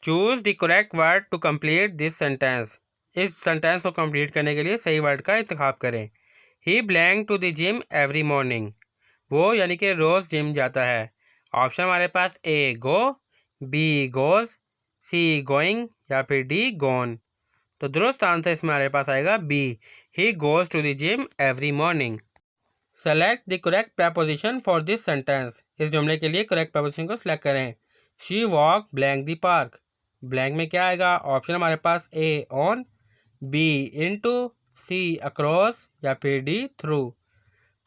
Choose the correct word to complete this sentence. इस sentence को complete करने के लिए सही वर्ड का इंतखाब करें। He belong to the gym every morning. वो यानी कि रोज़ जिम जाता है। ऑप्शन हमारे पास A go, B goes, C going या फिर डी गोन। तो दुरुस्त आंसर इसमें हमारे पास आएगा B, he goes to the gym every morning. Select the correct preposition for this sentence. इस जुमले के लिए करेक्ट प्रपोजिशन को सिलेक्ट करें। She walk blank the park. Blank में क्या आएगा? ऑप्शन हमारे पास A on, B into, C across या फिर डी थ्रू।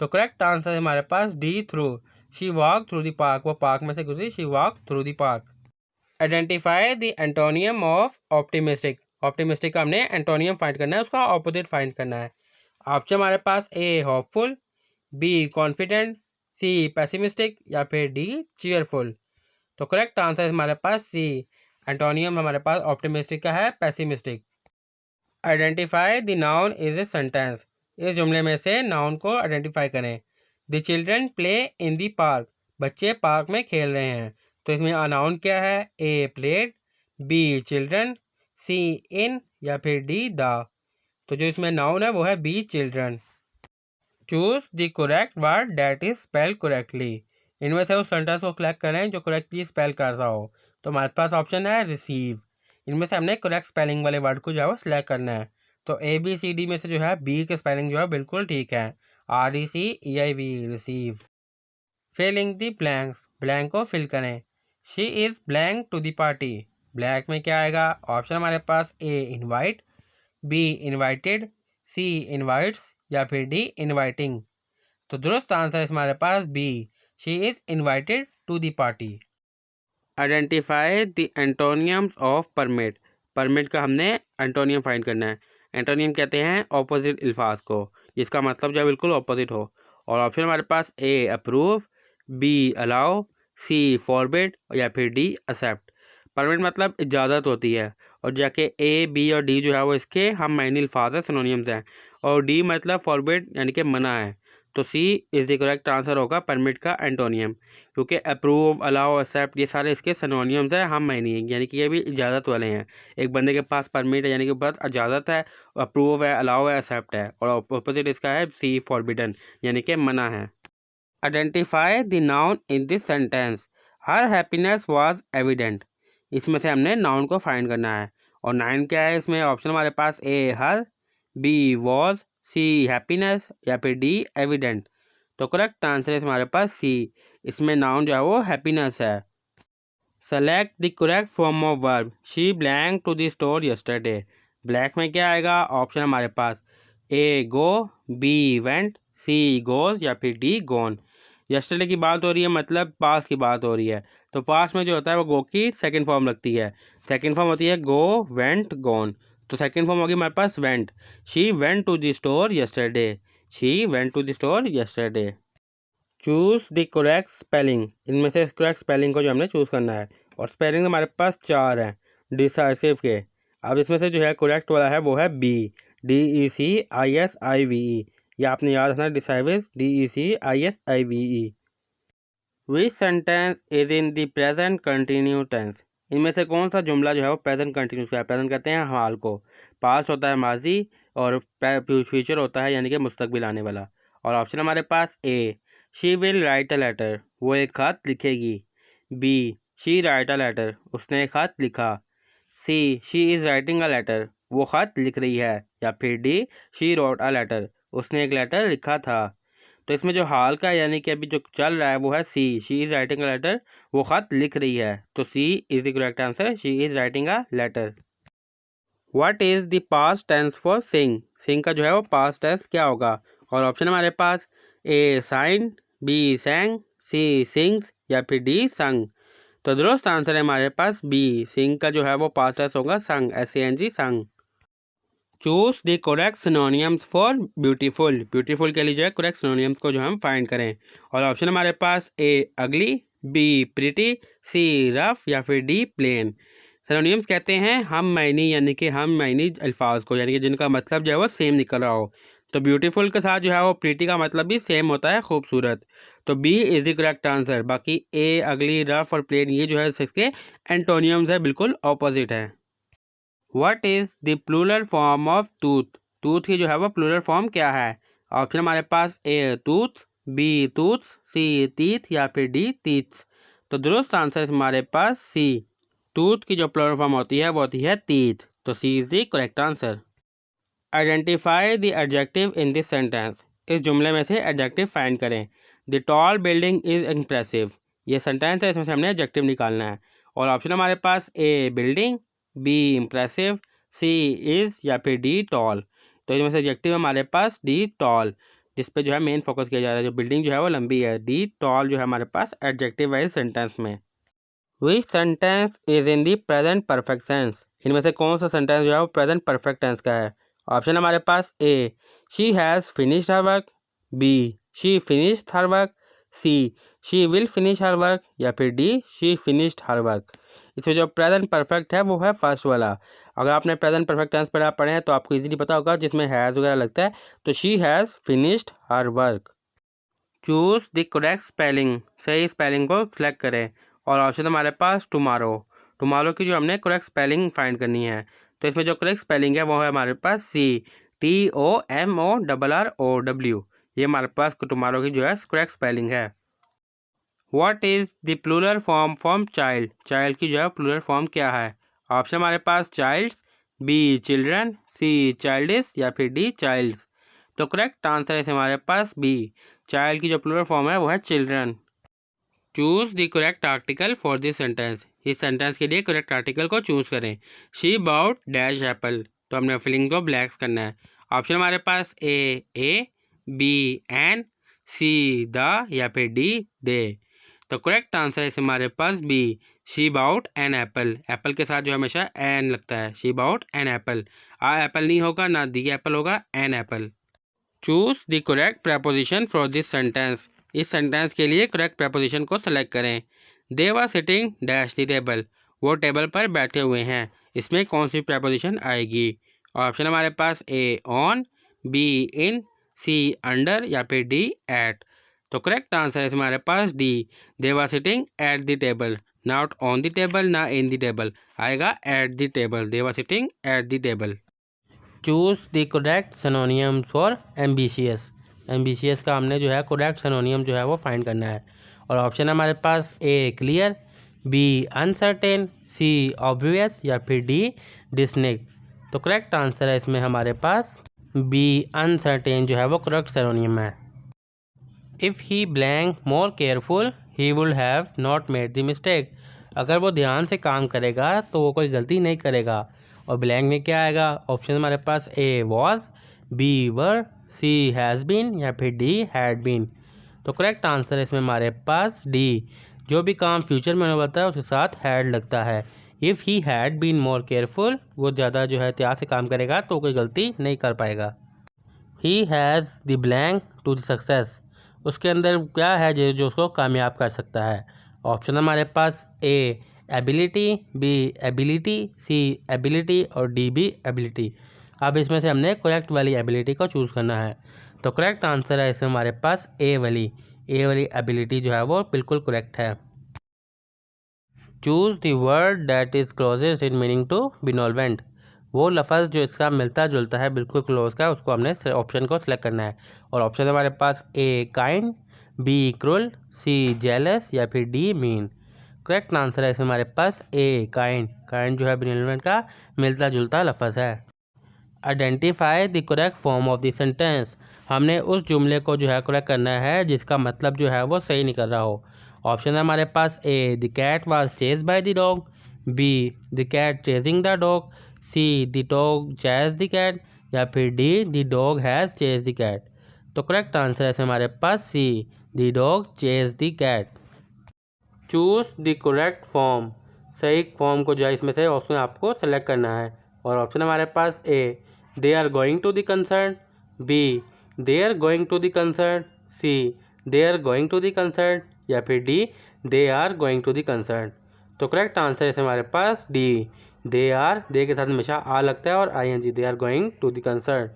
तो करेक्ट आंसर है हमारे पास D through. She walk through the park, वो पार्क में से गुजरी। She walk through the park. Identify the antonym of optimistic. Optimistic का हमने एंटोनियम फाइंड करना है, उसका ऑपोजिट फाइंड करना है। ऑप्शन हमारे पास A hopeful, B confident, C pessimistic या फिर डी चीयरफुल। तो करेक्ट आंसर है हमारे पास सी, एंटोनियम हमारे पास ऑप्टिमिस्टिक का है pessimistic. Identify the noun is a sentence. इस जुमले में से नाउन को आइडेंटिफाई करें। The children play in the park. बच्चे पार्क में खेल रहे हैं। तो इसमें नाउन क्या है? ए प्लेड, बी चिल्ड्रन, सी इन या फिर डी द। तो जो इसमें नाउन है वो है B children. Choose the correct word that is spelled correctly. इनमें से उस सेंटेंस को सिलेक्ट करें जो करेक्टली स्पेल कर रहा हो। तो हमारे पास ऑप्शन है रिसीव। इनमें से हमने करेक्ट स्पेलिंग वाले वर्ड को जो है वो सिलेक्ट करना है। तो ए बी सी डी में से जो है बी की स्पेलिंग जो है बिल्कुल ठीक है, RECEIV receive. Filling the blanks. Blank को फिल करें। She is blank to the party. Blank में क्या आएगा? ऑप्शन हमारे पास A invite, B invited, C invites या फिर डी इनवाइटिंग। तो दुरुस्त आंसर है हमारे पास B, she is invited to the party. Identify the antonyms of permit. Permit का हमने एंटोनियम फाइंड करना है। एंटोनियम कहते हैं ऑपोजिट अल्फाज को, जिसका मतलब जो है बिल्कुल ऑपोजिट हो। और ऑप्शन हमारे पास A approve, B allow, C forbid या फिर डी एक्सेप्ट। परमिट मतलब इजाज़त होती है, और जाके ए बी और डी जो है वो इसके हम मायनी अल्फाज है, सिनोनियम्स हैं। और डी मतलब फॉरबिड यानी कि मना है। तो C is the correct answer होगा परमिट का एंटोनियम, क्योंकि अप्रूव अलाउ एक्सेप्ट ये सारे इसके सिनोनियम्स हैं, हम मायनी है, यानी कि ये भी इजाज़त वाले हैं। एक बंदे के पास परमिट है यानी कि बस इजाज़त है, अप्रूव है, अलाउ है, एक्सेप्ट है। और अपोजिट इसका है सी फॉरबिडन यानी कि मना है। Identify the noun in this sentence. Her happiness was evident. इसमें से हमने नाउन को फाइंड करना है। और नाउन क्या है? इसमें ऑप्शन हमारे पास ए हर, बी वॉज, सी हैप्पीनेस या फिर डी एविडेंट। तो करेक्ट आंसर है हमारे पास सी, इसमें नाउन जो है वो हैप्पीनेस है। Select the correct form of verb. She blank to the store yesterday. Black में क्या आएगा? ऑप्शन हमारे पास A go, B went, C goes या फिर डी गोन। यस्टरडे की बात हो रही है, मतलब पास की बात हो रही है। तो पास में जो होता है वो गो की सेकंड फॉर्म लगती है। सेकंड फॉर्म होती है गो, वेंट, गोन। तो सेकंड फॉर्म होगी हमारे पास went. She went to the store yesterday. She went to the store yesterday. Choose the correct spelling. इनमें से करेक्ट स्पेलिंग को जो हमने चूज़ करना है। और स्पेलिंग हमारे पास 4 हैं डिसाइसिव के। अब इसमें से जो है करेक्ट वाला है वो है बी, DECISIVE। ये आपने याद रखना, decisive DECISIVE। Which sentence is in the present continue tense. इनमें से कौन सा जुमला जो है वो प्रेजेंट कंटिन्यूस है? प्रेजेंट कहते हैं हाल को, पास्ट होता है माजी, और फ्यूचर होता है यानी कि मुस्तकबिल आने वाला। और ऑप्शन हमारे पास A she will write a letter, वो एक खत लिखेगी। B she write a letter, उसने एक खत लिखा। C she is writing a letter, वो खत लिख रही है। या फिर D she wrote a letter, उसने एक लेटर लिखा था। तो इसमें जो हाल का यानी कि अभी जो चल रहा है वो है C, she is writing a letter, वो खत लिख रही है। तो C is the correct answer, she is writing a letter. What is the past tense for sing. Sing का जो है वो पास्ट टेंस क्या होगा? और ऑप्शन हमारे पास ए साइन, बी सैंग, सी सिंग्स या फिर डी संग। तो दुरुस्त आंसर है हमारे पास बी, सिंग का जो है वो पास्ट टेंस होगा संग, SANG संग। Choose the correct synonyms for beautiful. Beautiful के लिए जो है करेक्ट सिनोनियम्स को जो हम फाइंड करें। और ऑप्शन हमारे पास ए अगली, बी प्रिटी, सी रफ या फिर डी प्लेन। सिनोनियम्स कहते हैं हम मायनी यानी कि हम मायनी अल्फाज को, यानी कि जिनका मतलब जो है वो सेम निकल रहा हो। तो ब्यूटीफुल के साथ जो है वो प्रीटी का मतलब भी सेम होता है, खूबसूरत। तो B is the correct answer. बाकी ए, अगली, रफ और प्लेन ये जो है इसके एंटोनियम्स है, बिल्कुल ऑपोजिट है। What is the plural form of tooth? Tooth की जो है वो प्लूरल फॉर्म क्या है? ऑप्शन हमारे पास A tooth, B tooths, C teeth या फिर डी टीथ्स। तो दुरुस्त आंसर हमारे पास सी। टूथ की जो प्लूरल फॉर्म होती है वो होती है टीथ। तो C is the correct answer. Identify the adjective in this sentence. इस जुमले में से एडजेक्टिव फाइंड करें। The tall building is impressive. ये सेंटेंस है, इसमें से हमने एडजेक्टिव निकालना है। और ऑप्शन हमारे पास A building, B impressive, C is या फिर डी टॉल। तो इसमें से एडजेक्टिव हमारे पास डी टॉल, जिस पे जो है मेन फोकस किया जा रहा है। जो बिल्डिंग जो है वो लंबी है, डी टॉल जो है हमारे पास एडजेक्टिव है इस सेंटेंस में। Which sentence is in the present perfect tense? इनमें से कौन सा सेंटेंस जो है वो प्रेजेंट परफेक्ट टेंस का है? ऑप्शन हमारे पास A she has finished her work, B she finished her work, C will finish her work या फिर D she finished her work. इसमें जो प्रेजेंट परफेक्ट है वो है फर्स्ट वाला। अगर आपने प्रेजेंट परफेक्ट टेंस पढ़े हैं तो आपको इजीली पता होगा, जिसमें हैज़ वगैरह लगता है। तो she has finished her work. Choose the correct spelling. सही स्पेलिंग को सिलेक्ट करें। और ऑप्शन हमारे पास टुमारो। टुमारो की जो हमने करेक्ट स्पेलिंग फाइंड करनी है। तो इसमें जो करेक्ट स्पेलिंग है वो है हमारे पास सी, TOMORROW। ये हमारे पास टुमारो की जो है करेक्ट स्पेलिंग है। What is the plural form from child? Child की जो है प्लूरल फॉर्म क्या है? ऑप्शन हमारे पास childs, B children, C childes या फिर डी चाइल्ड्स। तो करेक्ट आंसर है हमारे पास बी। चाइल्ड की जो प्लूरल फॉर्म है वो है children. Choose the correct article for this sentence. इस सेंटेंस के लिए करेक्ट आर्टिकल को चूज़ करें। She bought dash apple. तो हमने फिलिंग को ब्लैक करना है। ऑप्शन हमारे पास A, B an, C the या फिर डी दे। तो करेक्ट आंसर है हमारे पास B, she bought an apple. Apple के साथ जो हमेशा एन लगता है, she bought an apple. A apple नहीं होगा, ना दी एप्पल होगा, an apple. Choose the correct preposition for this sentence. इस सेंटेंस के लिए करेक्ट प्रपोजिशन को सेलेक्ट करें। They were sitting dash the table. वो टेबल पर बैठे हुए हैं। इसमें कौन सी प्रपोजिशन आएगी? ऑप्शन हमारे पास A on, B in, C under या फिर डी एट। तो करेक्ट आंसर है हमारे पास D, they were sitting at the table. Not on the table, ना इन द टेबल, आएगा at the table. They were sitting at the table. Choose the correct synonym for ambitious. Ambitious का हमने जो है correct सिनोनियम जो है वो find करना है। और ऑप्शन हमारे पास ए क्लियर, बी अनसर्टेन, सी ऑब्वियस या फिर डी डिस्टिंक्ट। तो करेक्ट आंसर है इसमें हमारे पास बी अनसर्टेन जो है वो करेक्ट सिनोनियम है। If he blank more careful he would have not made the mistake. अगर वो ध्यान से काम करेगा तो वो कोई गलती नहीं करेगा। और ब्लैंक में क्या आएगा? ऑप्शन हमारे पास A was, B were, C has been या फिर डी हैड बीन। तो करेक्ट आंसर है इसमें हमारे पास डी। जो भी काम फ्यूचर में होने वाला है उसके साथ हैड लगता है। If he had been more careful, वो ज़्यादा जो है एहतियात से काम करेगा तो कोई गलती नहीं कर पाएगा। He has the blank to the success. उसके अंदर क्या है जो उसको कामयाब कर सकता है? ऑप्शन हमारे पास ए एबिलिटी, बी एबिलिटी, सी एबिलिटी और डी भी एबिलिटी। अब इसमें से हमने करेक्ट वाली एबिलिटी को चूज़ करना है। तो करेक्ट आंसर है इसमें हमारे पास ए वाली एबिलिटी जो है वो बिल्कुल करेक्ट है। Choose the word that is closest in meaning to benevolent. वो लफ्ज़ जो इसका मिलता जुलता है बिल्कुल क्लोज का, उसको हमने ऑप्शन को सिलेक्ट करना है। और ऑप्शन हमारे पास A kind, B cruel, C jealous या फिर डी मीन। करेक्ट आंसर है इसमें हमारे पास ए काइंड। काइंड जो है बिनोल्वेंट का मिलता जुलता लफ्ज़ है। Identify the correct form of the sentence. हमने उस जुमले को जो है करेक्ट करना है जिसका मतलब जो है वो सही निकल रहा हो। ऑप्शन है हमारे पास A the cat was chase by the dog, B the cat chasing the dog, C the dog chase the cat या फिर D the dog has chase the cat. तो करेक्ट आंसर है हमारे पास C, the dog chase the cat. Choose the correct form. सही form को जो है इसमें से ऑप्शन आपको सेलेक्ट करना है। और ऑप्शन हमारे पास A they are going to the concern, B they are going to the concern, C they are going to the concern या फिर D they are going to the concern. तो correct answer है हमारे पास D, they are, दे के साथ हमेशा आ लगता है और I N G, they are going to the concern.